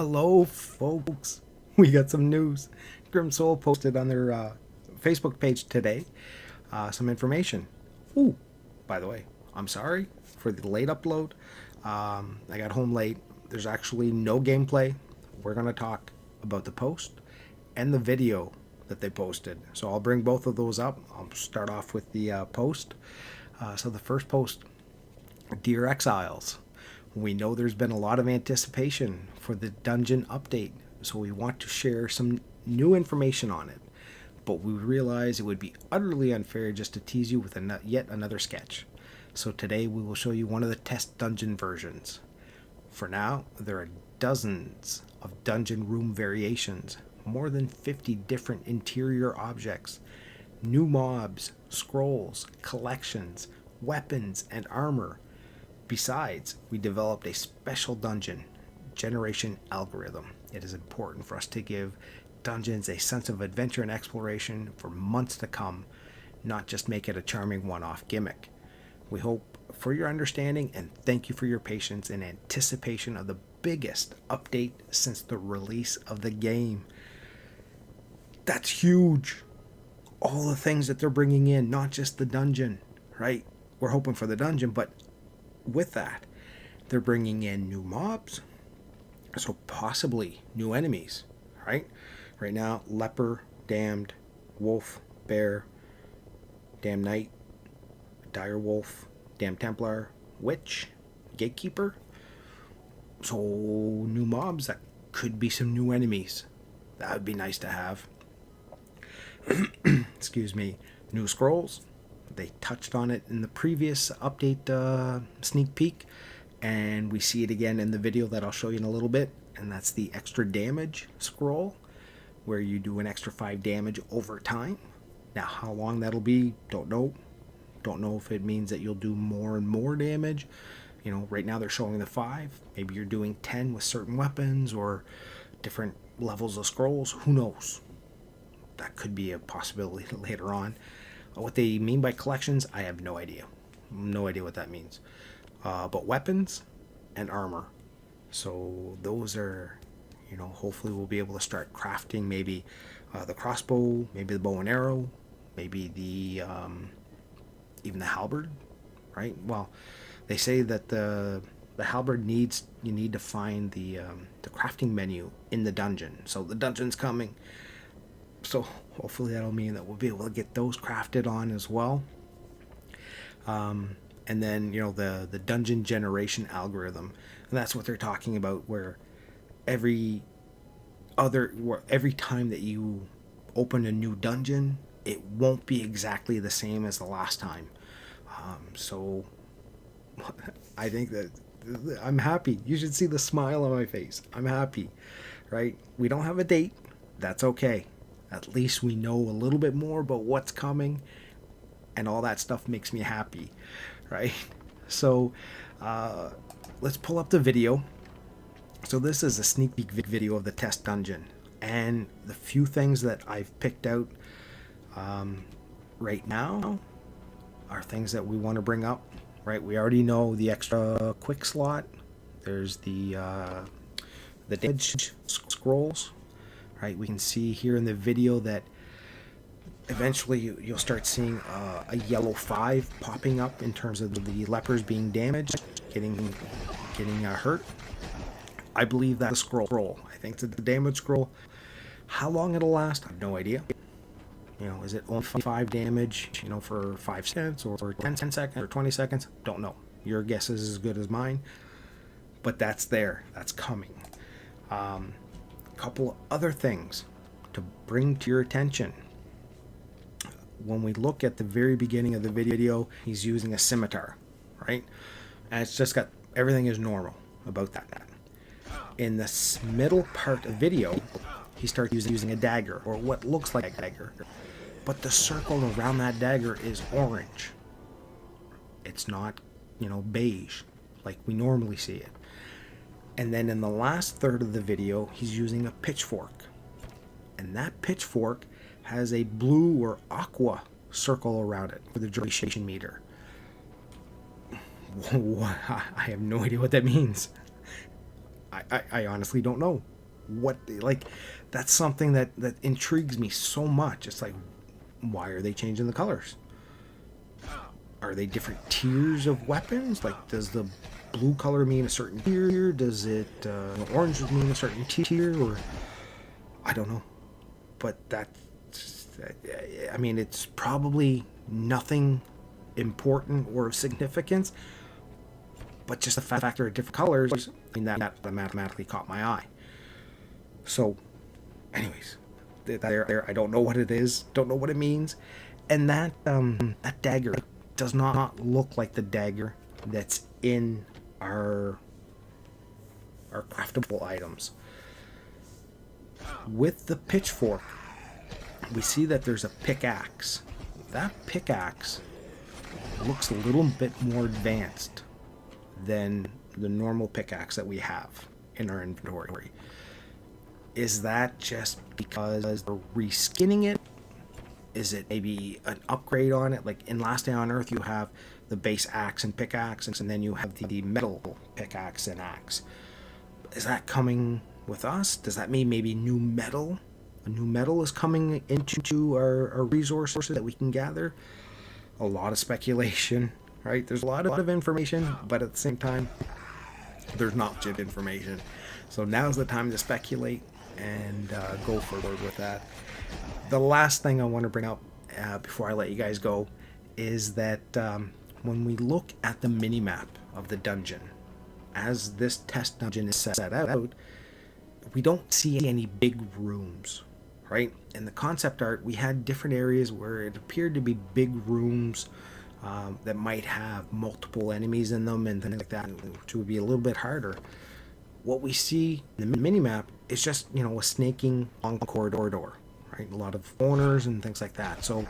Hello, folks. We got some news. Grim Soul posted on their Facebook page today some information. Ooh, by the way, I'm sorry for the late upload. I got home late. There's actually no gameplay. We're going to talk about the post and the video that they posted. So I'll bring both of those up. I'll start off with the post. So the first post, Dear Exiles, we know there's been a lot of anticipation for the dungeon update, so we want to share some new information on it. But we realize it would be utterly unfair just to tease you with yet another sketch. So today we will show you one of the test dungeon versions. For now, there are dozens of dungeon room variations, more than 50 different interior objects, new mobs, scrolls, collections, weapons, and armor. Besides, we developed a special dungeon generation algorithm. It is important for us to give dungeons a sense of adventure and exploration for months to come, not just make it a charming one-off gimmick. We hope for your understanding and thank you for your patience in anticipation of the biggest update since the release of the game. That's huge. All the things that they're bringing in, not just the dungeon, right? We're hoping for the dungeon, but with that, they're bringing in new mobs, so possibly new enemies, right? Right now, leper, damned, wolf, bear, damned knight, dire wolf, damned templar, witch, gatekeeper. So new mobs, that could be some new enemies. That would be nice to have. Excuse me. New scrolls. They touched on it in the previous update sneak peek, and we see it again in the video that I'll show you in a little bit, and that's the extra damage scroll, where you do an extra 5 damage over time. Now, how long that'll be, don't know. Don't know if it means that you'll do more and more damage. You know, right now they're showing the 5. Maybe you're doing 10 with certain weapons or different levels of scrolls. Who knows? That could be a possibility later on. What they mean by collections, I have no idea. No idea what that means. But weapons and armor. So those are, hopefully we'll be able to start crafting maybe the crossbow, maybe the bow and arrow, maybe the even the halberd, right? Well, they say that the halberd you need to find the crafting menu in the dungeon. So the dungeon's coming. So hopefully that'll mean that we'll be able to get those crafted on as well. And then, the dungeon generation algorithm. And that's what they're talking about, where every time that you open a new dungeon, it won't be exactly the same as the last time. So I think that I'm happy. You should see the smile on my face. I'm happy, right? We don't have a date. That's okay. At least we know a little bit more about what's coming, and all that stuff makes me happy, right? So let's pull up the video. So this is a sneak peek video of the test dungeon, and the few things that I've picked out right now are things that we want to bring up, right? We already know the extra quick slot. There's the damage scrolls. Right, we can see here in the video that eventually you'll start seeing a yellow 5 popping up in terms of the lepers being damaged, getting hurt. I believe that's a scroll. I think it's the damage scroll. How long it'll last, I have no idea. Is it only 5 damage, for 5 seconds or 10 seconds or 20 seconds? Don't know. Your guess is as good as mine. But that's there. That's coming. Couple of other things to bring to your attention. When we look at the very beginning of the video, he's using a scimitar, right? And it's just got, everything is normal about that. In the middle part of the video, he starts using a dagger, or what looks like a dagger, but the circle around that dagger is orange. It's not, beige like we normally see it. And then in the last third of the video, he's using a pitchfork. And that pitchfork has a blue or aqua circle around it for the duration meter. I have no idea what that means. I honestly don't know what, like, that's something that intrigues me so much. It's like, why are they changing the colors? Are they different tiers of weapons? Like, does the blue color mean a certain tier? Does it orange mean a certain tier? Or I don't know. But I mean, it's probably nothing important or of significance. But just the fact there are different colors, I mean, that automatically caught my eye. So, anyways, there, I don't know what it is, don't know what it means, and that dagger does not look like the dagger that's in our craftable items. With the pitchfork, we see that there's a pickaxe. That pickaxe looks a little bit more advanced than the normal pickaxe that we have in our inventory. Is that just because they're reskinning it? Is it maybe an upgrade on it? Like in Last Day on Earth, you have the base axe and pickaxe, and then you have the metal pickaxe and axe. Is that coming with us? Does that mean maybe new metal? A new metal is coming into our resources that we can gather? A lot of speculation, right? There's a lot of information, but at the same time, there's not much information. So now's the time to speculate and go forward with that. The last thing I want to bring up before I let you guys go is that when we look at the mini-map of the dungeon, as this test dungeon is set out, we don't see any big rooms, right? In the concept art, we had different areas where it appeared to be big rooms that might have multiple enemies in them and things like that, which would be a little bit harder. What we see in the minimap is just, a snaking long corridor, right? A lot of corners and things like that. So,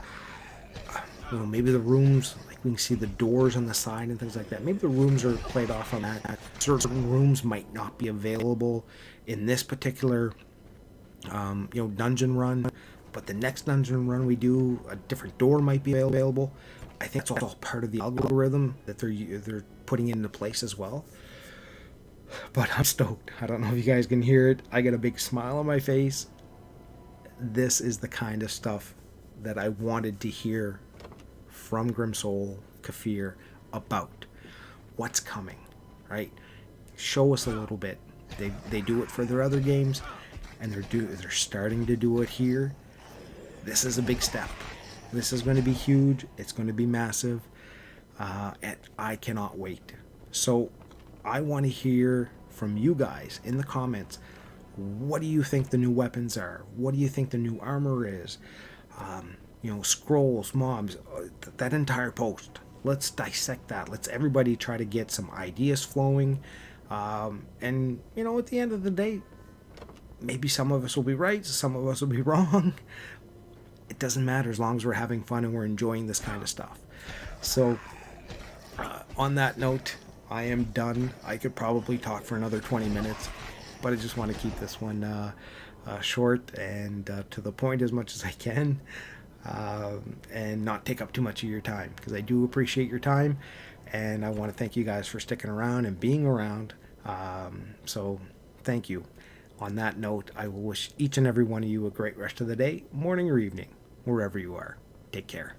maybe the rooms, like we can see the doors on the side and things like that. Maybe the rooms are played off on that. Certain rooms might not be available in this particular, dungeon run, but the next dungeon run we do, a different door might be available. I think it's all part of the algorithm that they're putting into place as well. But I'm stoked. I don't know if you guys can hear it. I got a big smile on my face. This is the kind of stuff that I wanted to hear from Grimsoul, Kafir, about what's coming, right? Show us a little bit. They do it for their other games, and they're starting to do it here. This is a big step. This is going to be huge. It's going to be massive, and I cannot wait. So I want to hear from you guys in the comments. What do you think the new weapons are? What do you think the new armor is? Scrolls, mobs, that entire post. Let's dissect that. Let's everybody try to get some ideas flowing. And, at the end of the day, maybe some of us will be right, some of us will be wrong. It doesn't matter as long as we're having fun and we're enjoying this kind of stuff. So, on that note, I am done. I could probably talk for another 20 minutes, but I just want to keep this one short and to the point as much as I can, and not take up too much of your time, because I do appreciate your time, and I want to thank you guys for sticking around and being around. So thank you. On that note, I will wish each and every one of you a great rest of the day, morning or evening, wherever you are. Take care.